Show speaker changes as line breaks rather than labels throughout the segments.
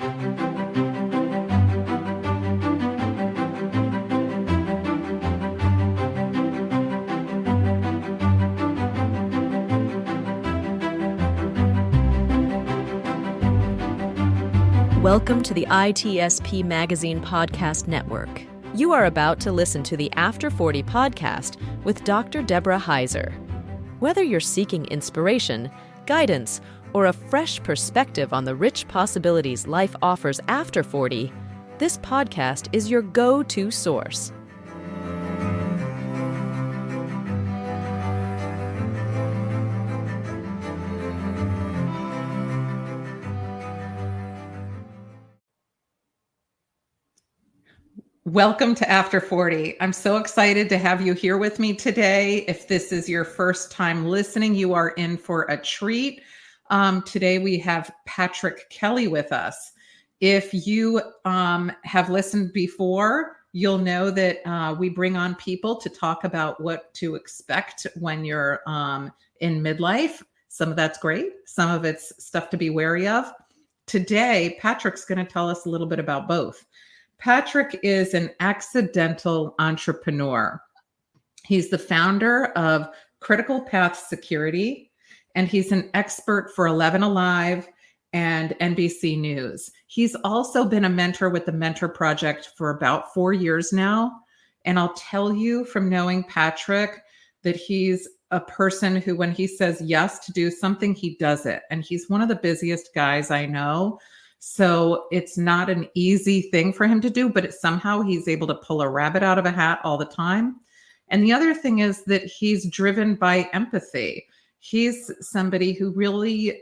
Welcome to the ITSPmagazine podcast network. You are about to listen to the After 40 podcast with Dr. Deborah Heiser. Whether you're seeking inspiration, guidance, or a fresh perspective on the rich possibilities life offers after 40, this podcast is your go-to source.
Welcome to After 40. I'm so excited to have you here with me today. If this is your first time listening, you are in for a treat. Today we have Patrick Kelley with us. If you have listened before, you'll know that we bring on people to talk about what to expect when you're in midlife. Some of that's great. Some of it's stuff to be wary of. Today, Patrick's going to tell us a little bit about both. Patrick is an accidental entrepreneur. He's the founder of Critical Path Security, and he's an expert for 11 Alive and NBC News. He's also been a mentor with the Mentor Project for about 4 years now. And I'll tell you from knowing Patrick that he's a person who, when he says yes to do something, he does it. And he's one of the busiest guys I know. So it's not an easy thing for him to do, but somehow he's able to pull a rabbit out of a hat all the time. And the other thing is that he's driven by empathy. He's somebody who really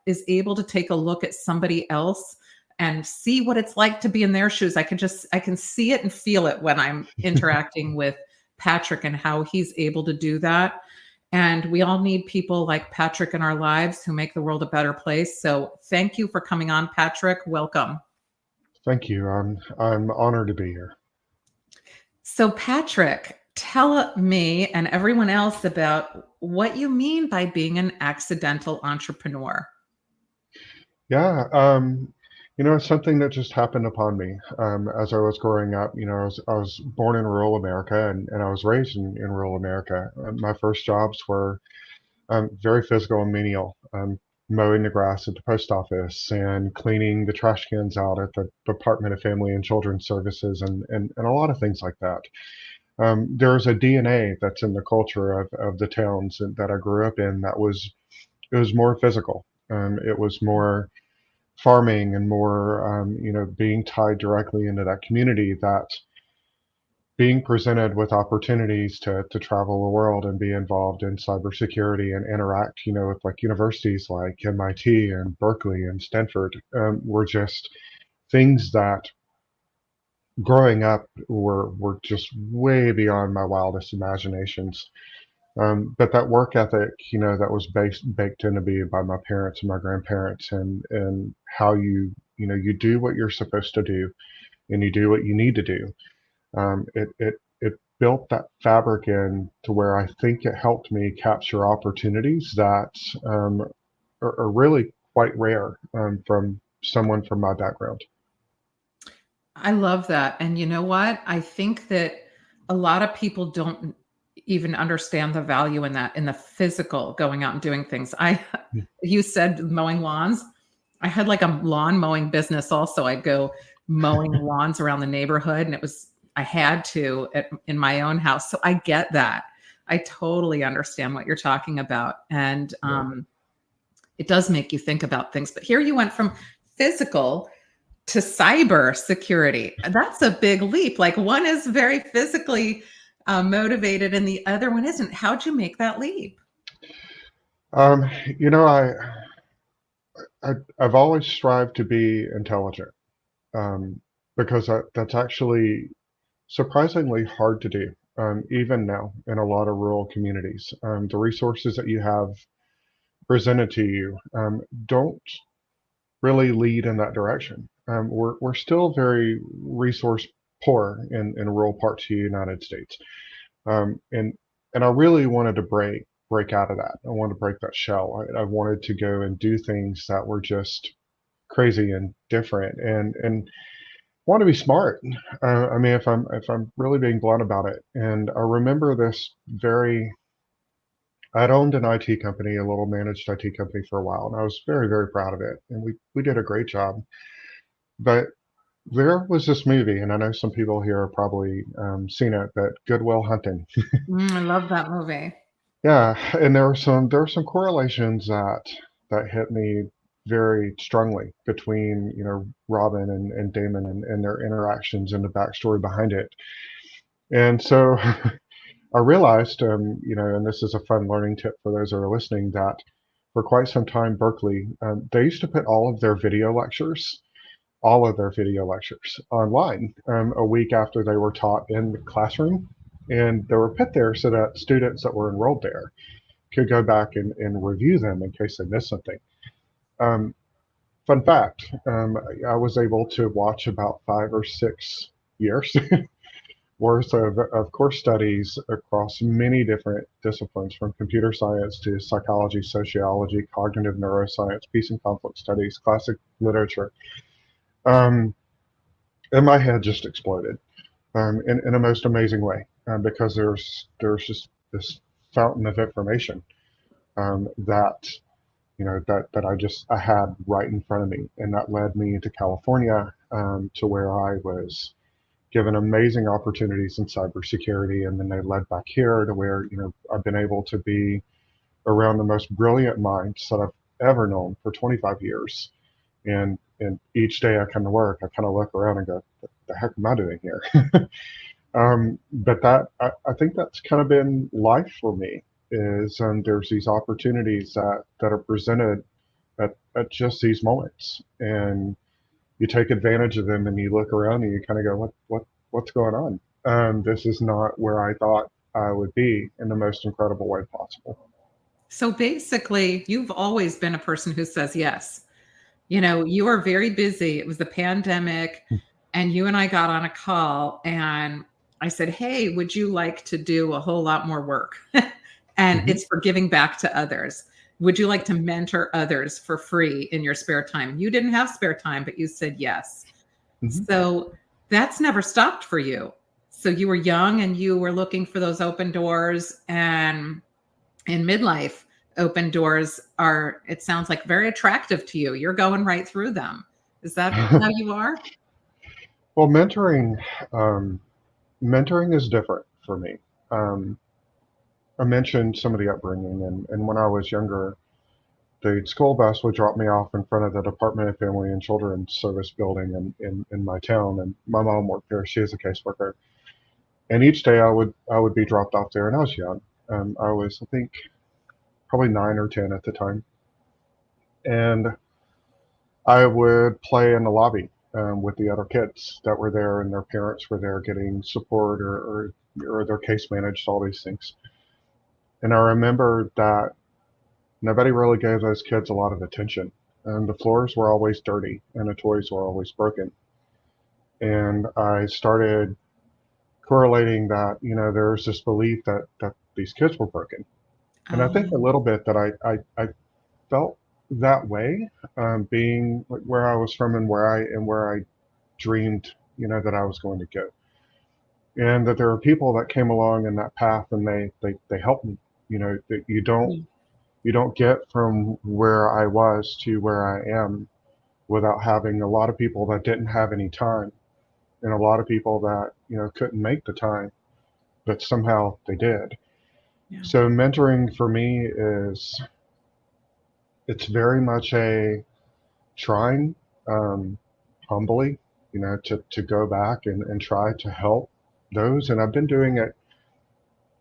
is able to take a look at somebody else and see what it's like to be in their shoes. I can see it and feel it when I'm interacting with Patrick and how he's able to do that. And we all need people like Patrick in our lives who make the world a better place. So thank you for coming on, Patrick. Welcome.
Thank you. I'm honored to be here.
So Patrick, tell me and everyone else about what you mean by being an accidental entrepreneur.
Yeah, it's something that just happened upon me as I was growing up. I was born in rural America and I was raised in rural America. My first jobs were very physical and menial, mowing the grass at the post office and cleaning the trash cans out at the Department of Family and Children's Services and a lot of things like that. There's a DNA that's in the culture of the towns that I grew up in it was more physical. It was more farming and more, being tied directly into that community, that being presented with opportunities to travel the world and be involved in cybersecurity and interact, with like universities like MIT and Berkeley and Stanford were just things that growing up were just way beyond my wildest imaginations. But that work ethic, that was baked into me by my parents and my grandparents, and how you do what you're supposed to do, and you do what you need to do. It built that fabric in to where I think it helped me capture opportunities that are really quite rare from someone from my background.
I love that. And you know what? I think that a lot of people don't even understand the value in that, in the physical, going out and doing things. You said mowing lawns. I had like a lawn mowing business also. I'd go mowing lawns around the neighborhood, and I had to in my own house. So I get that. I totally understand what you're talking about. And it does make you think about things. But here you went from physical to cyber security. That's a big leap. Like, one is very physically motivated and the other one isn't. How'd you make that leap?
I've always strived to be intelligent, because that's actually surprisingly hard to do, even now in a lot of rural communities. The resources that you have presented to you don't really lead in that direction. We're still very resource poor in rural parts of the United States, and I really wanted to break out of that. I wanted to break that shell. I wanted to go and do things that were just crazy and different, and want to be smart. I mean, if I'm really being blunt about it, and I remember this very. I'd owned an IT company, a little managed IT company for a while, and I was very, very proud of it, and we did a great job. But there was this movie, and I know some people here have probably seen it, but Good Will Hunting.
I love that movie.
Yeah, and there were some correlations that hit me very strongly between, Robin and Damon and their interactions and the backstory behind it. And so I realized, and this is a fun learning tip for those who are listening, that for quite some time, Berkeley, they used to put all of their video lectures online a week after they were taught in the classroom. And they were put there so that students that were enrolled there could go back and review them in case they missed something. Um, Fun fact, I was able to watch about 5 or 6 years worth of course studies across many different disciplines, from computer science to psychology, sociology, cognitive neuroscience, peace and conflict studies, classic literature. Um, and my head just exploded in a most amazing way, because there's just this fountain of information that I had right in front of me, and that led me to California, to where I was given amazing opportunities in cybersecurity, and then they led back here to where I've been able to be around the most brilliant minds that I've ever known for 25 years. And each day I come to work, I kind of look around and go, "What the heck am I doing here?" But I think that's kind of been life for me. Is there's these opportunities that are presented at just these moments, and you take advantage of them, and you look around and you kind of go, what's going on? This is not where I thought I would be in the most incredible way possible.
So basically, you've always been a person who says yes. You are very busy. It was the pandemic, and you and I got on a call, and I said, "Hey, would you like to do a whole lot more work?" And
Hmm.
it's for giving back to others. Would you like to mentor others for free in your spare time? You didn't have spare time, but you said yes.
Hmm.
So that's never stopped for you. So you were young and you were looking for those open doors, and in midlife, open doors are, it sounds like, very attractive to you. You're going right through them. Is that how you are?
Well, um, mentoring is different for me. Um, I mentioned some of the upbringing, and when I was younger, the school bus would drop me off in front of the Department of Family and Children's Service building in my town, and my mom worked there. She is a caseworker, and each day I would be dropped off there, and I was young. I was, I think, probably 9 or 10 at the time, and I would play in the lobby with the other kids that were there, and their parents were there getting support, or their case managed, all these things. And I remember that nobody really gave those kids a lot of attention, and the floors were always dirty, and the toys were always broken. And I started correlating that, there's this belief that these kids were broken. And I think a
Oh,
little bit that I felt that way, being where I was from, and where I dreamed, that I was going to go, and that there are people that came along in that path, and they helped me. That you don't get from where I was to where I am without having a lot of people that didn't have any time, and a lot of people that couldn't make the time, but somehow they did.
yeah.
So mentoring for me is, it's very much a trying, um, humbly, to go back and try to help those. And I've been doing it,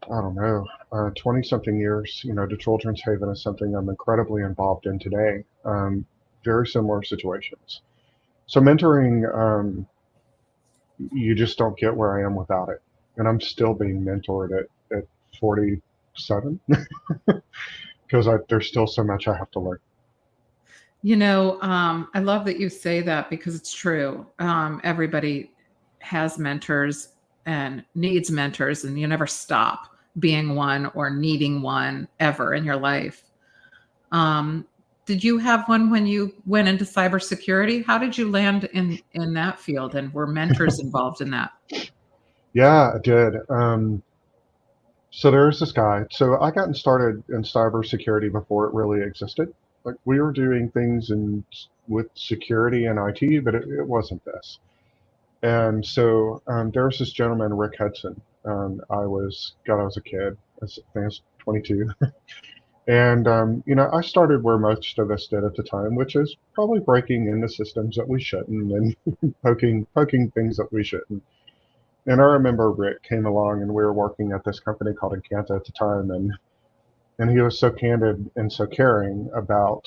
I don't know, 20 something years. The Children's Haven is something I'm incredibly involved in today. Very similar situations. So mentoring, you just don't get where I am without it. And I'm still being mentored at 47 because there's still so much I have to learn.
I love that you say that because it's true. Everybody has mentors and needs mentors, and you never stop being one or needing one ever in your life. Um, did you have one when you went into cybersecurity? How did you land in that field, and were mentors involved in that?
Yeah, I did. So there's this guy. So I gotten started in cybersecurity before it really existed. Like we were doing things with security and IT, but it wasn't this. And so there was this gentleman, Rick Hudson. I was a kid. I think I was 22. And I started where most of us did at the time, which is probably breaking into systems that we shouldn't and poking things that we shouldn't. And I remember Rick came along and we were working at this company called Encanta at the time, and he was so candid and so caring about,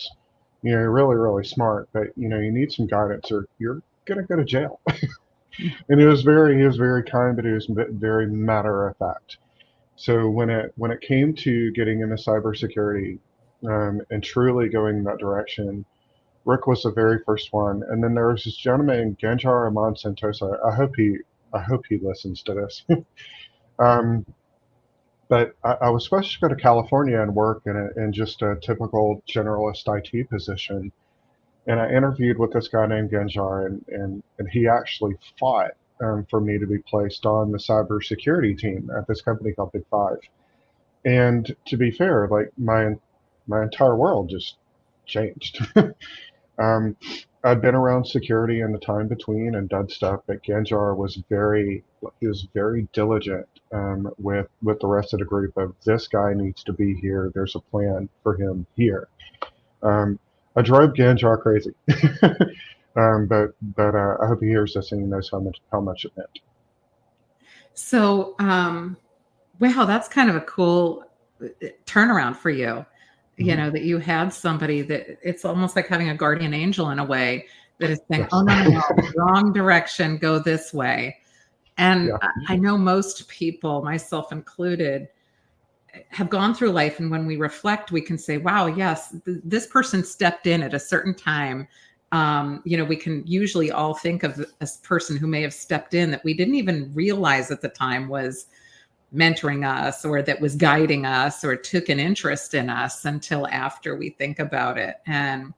you're really, really smart, but you need some guidance or you're gonna go to jail. And he was very kind, but he was very matter of fact. So when it came to getting into cybersecurity and truly going in that direction, Rick was the very first one. And then there was this gentleman, Ganjar Aman Sentosa. I hope he listens to this. um, but I was supposed to go to California and work in just a typical generalist IT position. And I interviewed with this guy named Ganjar, and he actually fought for me to be placed on the cybersecurity team at this company called Big Five. And to be fair, like my entire world just changed. um, I'd been around security in the time between and done stuff, but Ganjar he was very diligent with the rest of the group of this guy needs to be here. There's a plan for him here. I drove Ganjar crazy, but I hope he hears this and he knows how much it meant.
So, wow, that's kind of a cool turnaround for you.
Mm-hmm.
That you had somebody that it's almost like having a guardian angel in a way that is saying,
Yes.
oh, no, wrong direction, go this way. And
Yeah.
I know most people, myself included, have gone through life. And when we reflect, we can say, wow, yes, this person stepped in at a certain time. We can usually all think of a person who may have stepped in that we didn't even realize at the time was mentoring us or that was guiding us or took an interest in us until after we think about it. And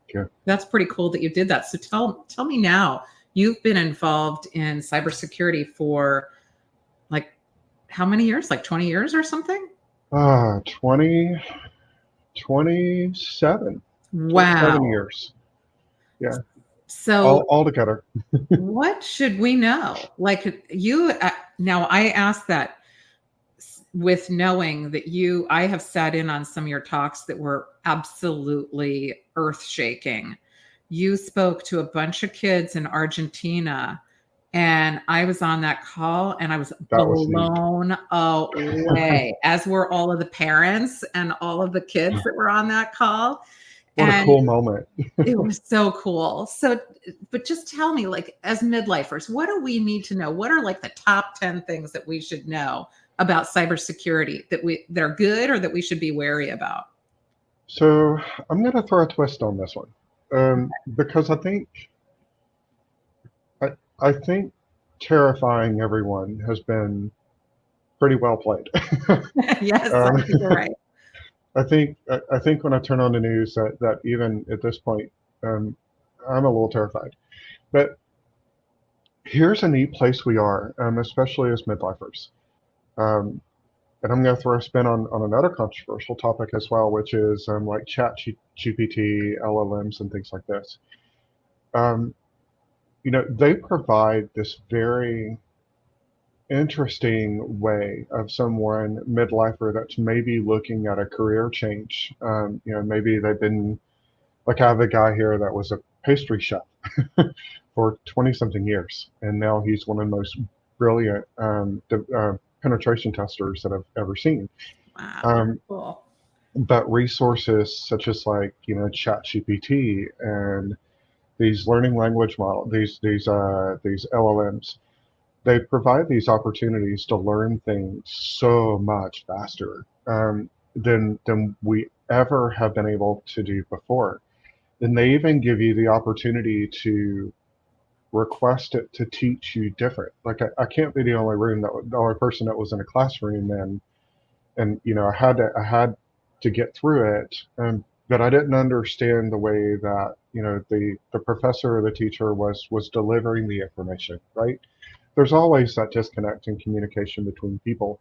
that's pretty cool that you did that. So tell me now, you've been involved in cybersecurity for like how many years? Like 20 years or something?
27.
Wow.
27 years. Yeah.
So
all together.
what should we know? Like now I ask that with knowing that I have sat in on some of your talks that were absolutely earth shaking. You spoke to a bunch of kids in Argentina, and I was on that call and I was blown away, as were all of the parents and all of the kids that were on that call.
What a cool moment.
It was so cool. So, but just tell me, like, as midlifers, what do we need to know? What are like the top 10 things that we should know about cybersecurity that are good or that we should be wary about?
So I'm going to throw a twist on this one because I think terrifying everyone has been pretty well played.
Yes, I think you're right.
I think when I turn on the news that even at this point, I'm a little terrified. But here's a neat place we are, especially as midlifers. And I'm going to throw a spin on another controversial topic as well, which is like chat GPT, LLMs, and things like this. They provide this very interesting way of someone midlifer that's maybe looking at a career change. Maybe they've been like, I have a guy here that was a pastry chef for 20 something years, and now he's one of the most brilliant penetration testers that I've ever seen.
Wow, cool.
But resources such as like ChatGPT and these learning language models, these LLMs, they provide these opportunities to learn things so much faster than we ever have been able to do before. And they even give you the opportunity to request it to teach you different. Like I can't be the only person that was in a classroom and I had to get through it. But but I didn't understand the way that, the professor or the teacher was delivering the information, right? There's always that disconnect in communication between people,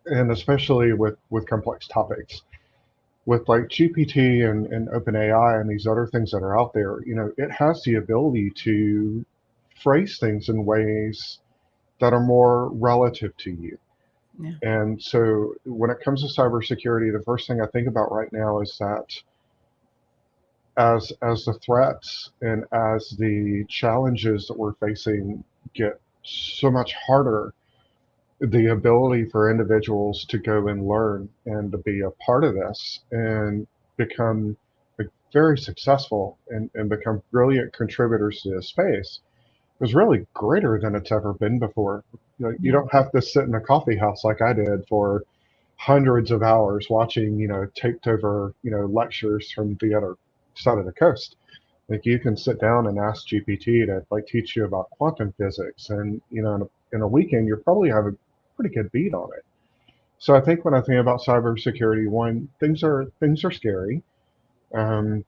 and especially with complex topics. With like GPT and OpenAI and these other things that are out there, it has the ability to phrase things in ways that are more relative to you.
Yeah.
And so when it comes to cybersecurity, the first thing I think about right now is that as the threats and as the challenges that we're facing get so much harder, the ability for individuals to go and learn and to be a part of this and become very successful and become brilliant contributors to this space is really greater than it's ever been before. You don't have to sit in a coffee house like I did for hundreds of hours watching, taped over, lectures from the other side of the coast. Like you can sit down and ask GPT to like teach you about quantum physics, and in a weekend you'll probably have a pretty good beat on it. So I think when I think about cybersecurity, one, things are scary. Um,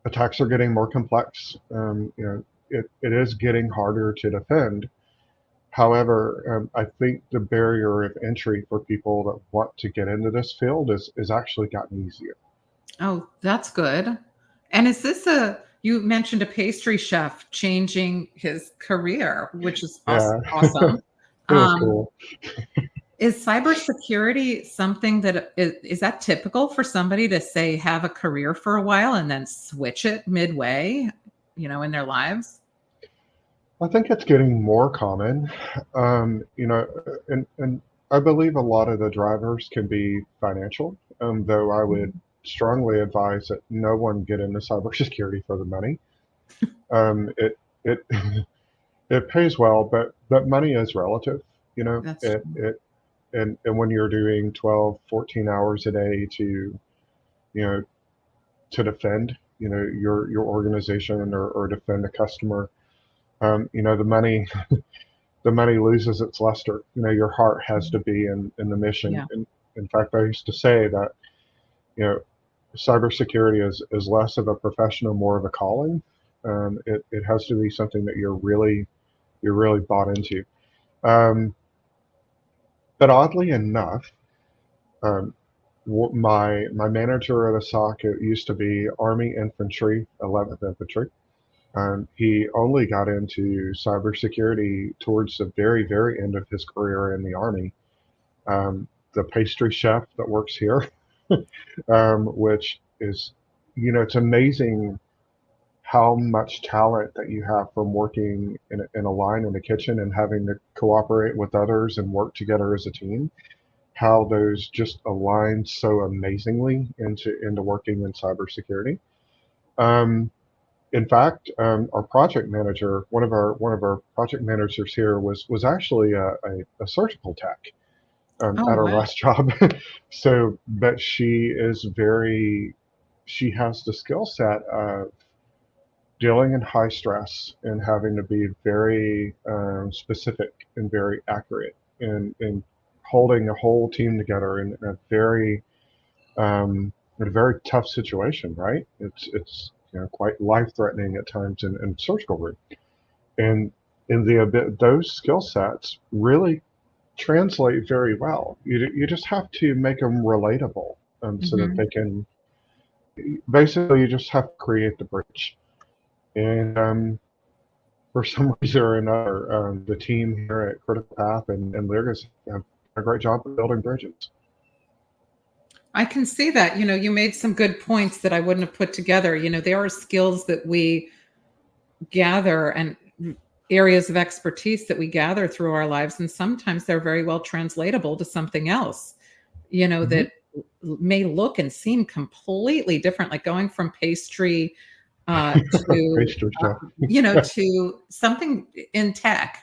Attacks are getting more complex. It is getting harder to defend. However, I think the barrier of entry for people that want to get into this field is actually gotten easier.
Oh, that's good. And is this you mentioned a pastry chef changing his career, which is
Yeah,
awesome.
it was
Um,
cool.
is cybersecurity something that is that typical for somebody to say have a career for a while and then switch it midway, in their lives?
I think it's getting more common, and I believe a lot of the drivers can be financial, though I would strongly advise that no one get into cybersecurity for the money. It it pays well, but money is relative.
That's
It and when you're doing 12, 14 hours a day you know to defend your organization or defend a customer, the money the money loses its luster. Your heart has to be in the mission.
yeah.
And in fact, I used to say that you know cybersecurity is less of a profession, more of a calling. It has to be something that you're really bought into. Um, but oddly enough, um, my manager at a SOC, it used to be Army Infantry, 11th Infantry. He only got into cybersecurity towards the very, very end of his career in the Army. The pastry chef that works here, which is, it's amazing how much talent that you have from working in a line in the kitchen and having to cooperate with others and work together as a team. How those just align so amazingly into working in cybersecurity. Um, in fact, our project manager, one of our project managers here was actually a surgical tech
Oh,
at our
wow.
last job. So, but she has the skill set of dealing in high stress and having to be very specific and very accurate and holding a whole team together in a very tough situation, right? It's quite life threatening at times in surgical room, and those skill sets really translate very well. You just have to make them relatable, so that
Mhm.
they can basically, you just have to create the bridge. And for some reason or another, the team here at Critical Path and Lyrics have a great job of building bridges.
I can see that. You made some good points that I wouldn't have put together. There are skills that we gather and areas of expertise that we gather through our lives, and sometimes they're very well translatable to something else,
Mhm.
that may look and seem completely different, like going from pastry to
Pastry chef.
to something in tech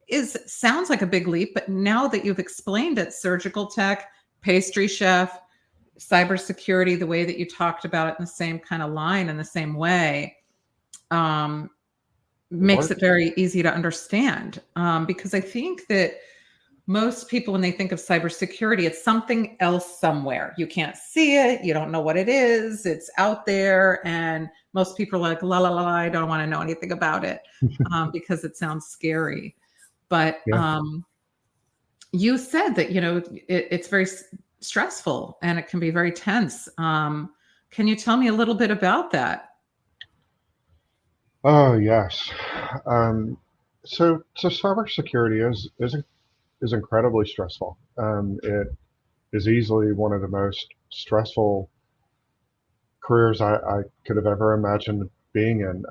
is sounds like a big leap, but now that you've explained it, surgical tech, pastry chef, cybersecurity, the way that you talked about it in the same kind of line in the same way, um,
It
makes it
works.
very easy to understand. Because I think that most people, when they think of cybersecurity, it's something else somewhere. You can't see it. You don't know what it is. It's out there. And most people are like, la, la, la, I don't want to know anything about it because it sounds scary. But
Yeah.
you said that, it's very stressful and it can be very tense. Can you tell me a little bit about that?
Oh, yes. So cybersecurity is incredibly stressful. It is easily one of the most stressful careers I could have ever imagined being in.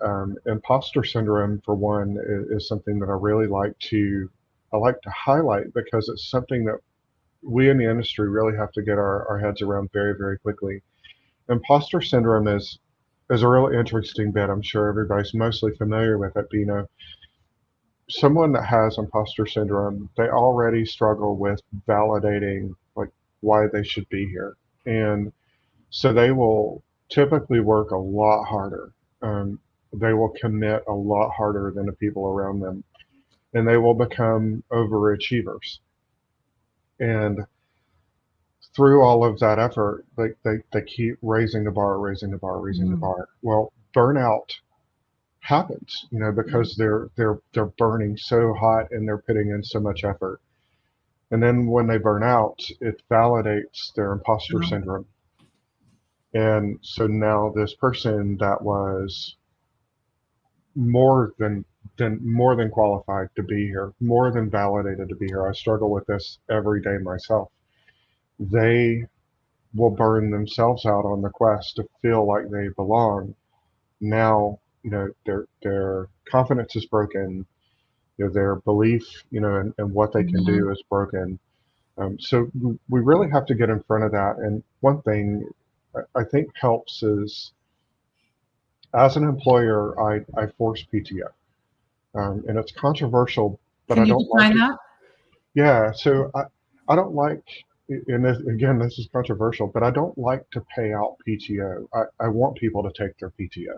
Imposter syndrome, for one, is something that I like to highlight because it's something that we in the industry really have to get our heads around very, very quickly. Imposter syndrome is a really interesting bit. I'm sure everybody's mostly familiar with it. But, someone that has imposter syndrome, they already struggle with validating like why they should be here. And so they will typically work a lot harder. Um, they will commit a lot harder than the people around them, and they will become overachievers. And through all of that effort, they keep raising the bar, raising the bar, raising the bar. Well, burnout happens, because they're burning so hot and they're putting in so much effort. And then when they burn out, it validates their imposter syndrome. And so now this person that was more than qualified to be here, more than validated to be here. I struggle with this every day myself. They will burn themselves out on the quest to feel like they belong. Now, their confidence is broken. Their belief, in what they can do is broken. So we really have to get in front of that. And one thing I think helps is, as an employer, I force PTO, and it's controversial, but
Can
I
you
don't like
define
it.
that?
Yeah, so I don't like, and this is controversial, but I don't like to pay out PTO. I want people to take their PTO,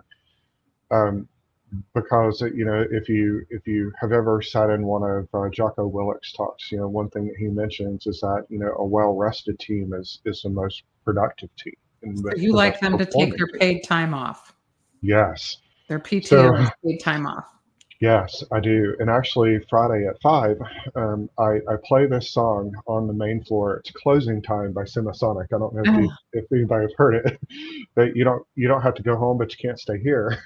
because if you have ever sat in one of Jocko Willick's talks, one thing that he mentions is that a well-rested team is the most productive team and
So
the,
you
the
like
best
them to take
performing
their
team.
paid time off.
Yes.
Their
So
PTO is paid time off.
yes, I do. And actually, Friday at 5, I play this song on the main floor. It's "Closing Time" by Semisonic. I don't know if anybody has heard it, but you don't have to go home, but you can't stay here.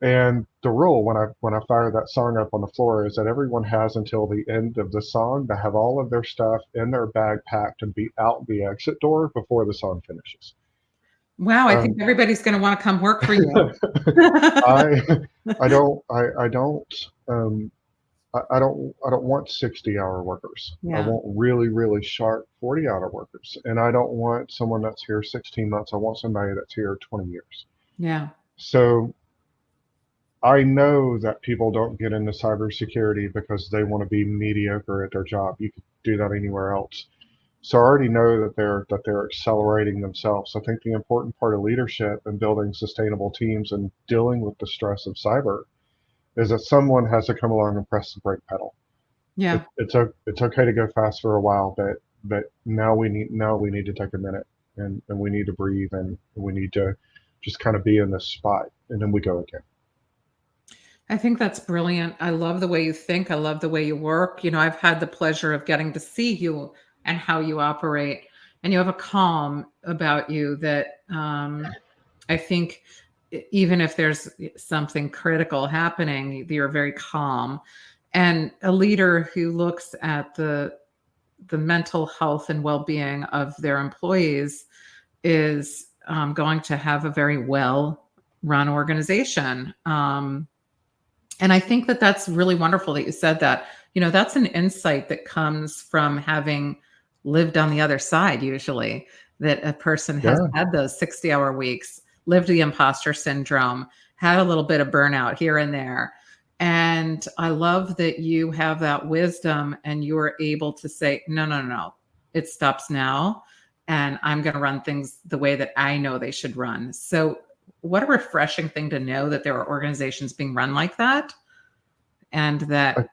And the rule when I fire that song up on the floor is that everyone has until the end of the song to have all of their stuff in their bag packed and be out the exit door before the song finishes.
Wow, I think
Um,
everybody's going to want to come work for you.
I I don't I don't I don't want 60-hour workers. I
Yeah,
want really, really sharp 40-hour workers. And I don't want someone that's here 16 months. I want somebody that's here 20 years.
yeah.
So I know that people don't get into cybersecurity because they want to be mediocre at their job. You could do that anywhere else. So I already know that they're accelerating themselves. I think the important part of leadership and building sustainable teams and dealing with the stress of cyber is that someone has to come along and press the brake pedal.
Yeah.
It's okay to go fast for a while, but now we need to take a minute, and we need to breathe, and we need to just kind of be in this spot, and then we go again.
I think that's brilliant. I love the way you think. I love the way you work. I've had the pleasure of getting to see you and how you operate. And you have a calm about you that I think even if there's something critical happening, you're very calm. And a leader who looks at the mental health and well-being of their employees is going to have a very well run organization. And I think that that's really wonderful that you said that. That's an insight that comes from having lived on the other side, usually, that a person has
Yeah.
had those 60-hour weeks, lived the imposter syndrome, had a little bit of burnout here and there. And I love that you have that wisdom and you're able to say, no, no, no, no, it stops now. And I'm going to run things the way that I know they should run. So what a refreshing thing to know that there are organizations being run like that, and
I,
that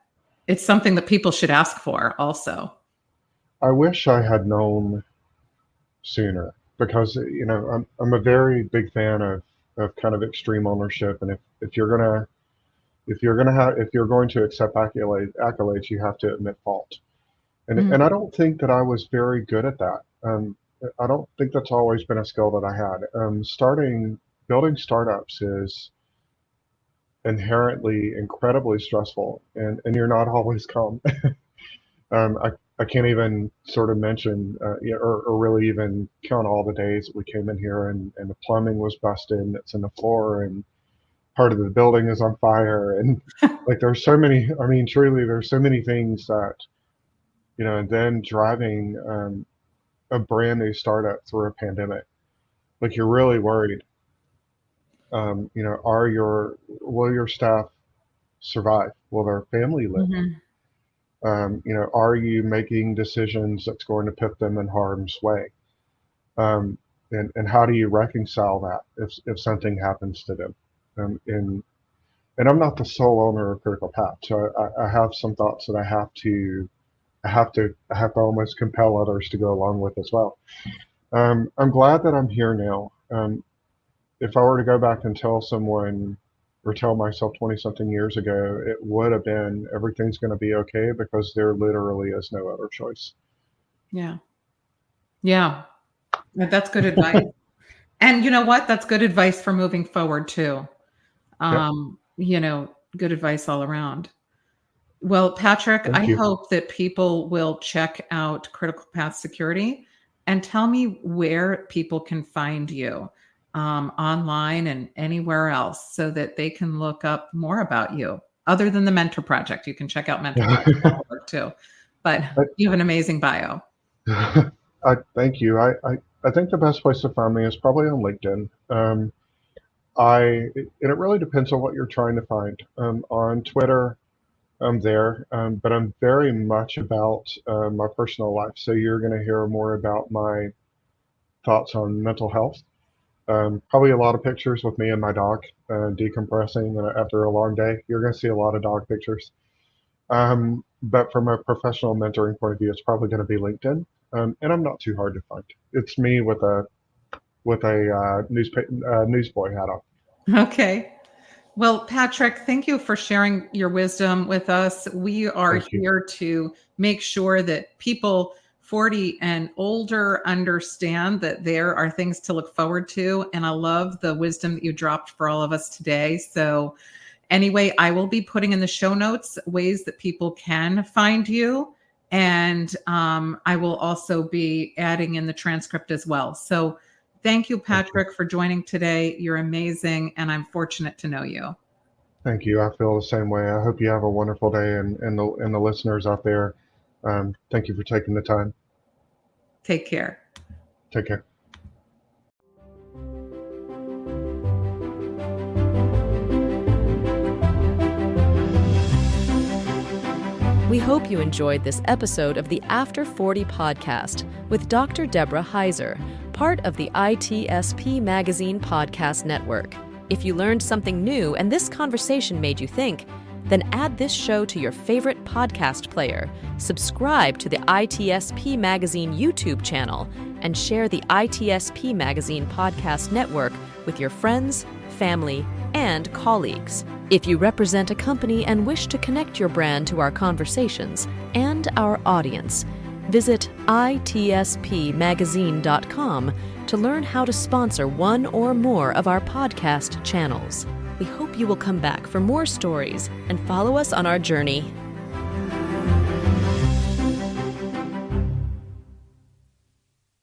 it's something that people should ask for also.
I wish I had known sooner because, I'm a very big fan of kind of extreme ownership. And if you're going to accept accolades, you have to admit fault. And I don't think that I was very good at that. I don't think that's always been a skill that I had. Building startups is inherently incredibly stressful, and you're not always calm. I can't even sort of mention, or really even count all the days that we came in here and the plumbing was busted and it's in the floor and part of the building is on fire. And like, there's so many, I mean, truly, there's so many things that, and then driving a brand new startup through a pandemic, like, you're really worried. Will your staff survive? Will their family live? Are you making decisions that's going to put them in harm's way? And how do you reconcile that if something happens to them? And I'm not the sole owner of Critical Path, so I have some thoughts that I have to almost compel others to go along with as well. I'm glad that I'm here now. If I were to go back and tell someone or tell myself 20-something years ago, it would have been everything's going to be okay, because there literally is no other choice.
Yeah. That's good advice. And you know what? That's good advice for moving forward too. Good advice all around. Well, Patrick, I hope that people will check out Critical Path Security and tell me where people can find you online and anywhere else, so that they can look up more about you. Other than the Mentor Project, you can check out Mentor Project too. But you have an amazing bio.
Thank you. I think the best place to find me is probably on LinkedIn. And it really depends on what you're trying to find. On Twitter, I'm there, but I'm very much about my personal life. So you're going to hear more about my thoughts on mental health. Probably a lot of pictures with me and my dog decompressing after a long day. You're going to see a lot of dog pictures. But from a professional mentoring point of view, it's probably going to be LinkedIn. And I'm not too hard to find. It's me with a newsboy hat on.
Okay. Well, Patrick, thank you for sharing your wisdom with us. We are here to make sure that people 40 and older understand that there are things to look forward to. And I love the wisdom that you dropped for all of us today. So anyway, I will be putting in the show notes ways that people can find you. And I will also be adding in the transcript as well. So thank you, Patrick, for joining today. You're amazing, and I'm fortunate to know you.
Thank you. I feel the same way. I hope you have a wonderful day, and the listeners out there, thank you for taking the time.
Take care.
Take care.
We hope you enjoyed this episode of the After 40 podcast with Dr. Deborah Heiser, part of the ITSPmagazine podcast network. If you learned something new and this conversation made you think, then add this show to your favorite podcast player, subscribe to the ITSPmagazine YouTube channel, and share the ITSPmagazine podcast network with your friends, family, and colleagues. If you represent a company and wish to connect your brand to our conversations and our audience, visit ITSPmagazine.com to learn how to sponsor one or more of our podcast channels. We hope you will come back for more stories and follow us on our journey.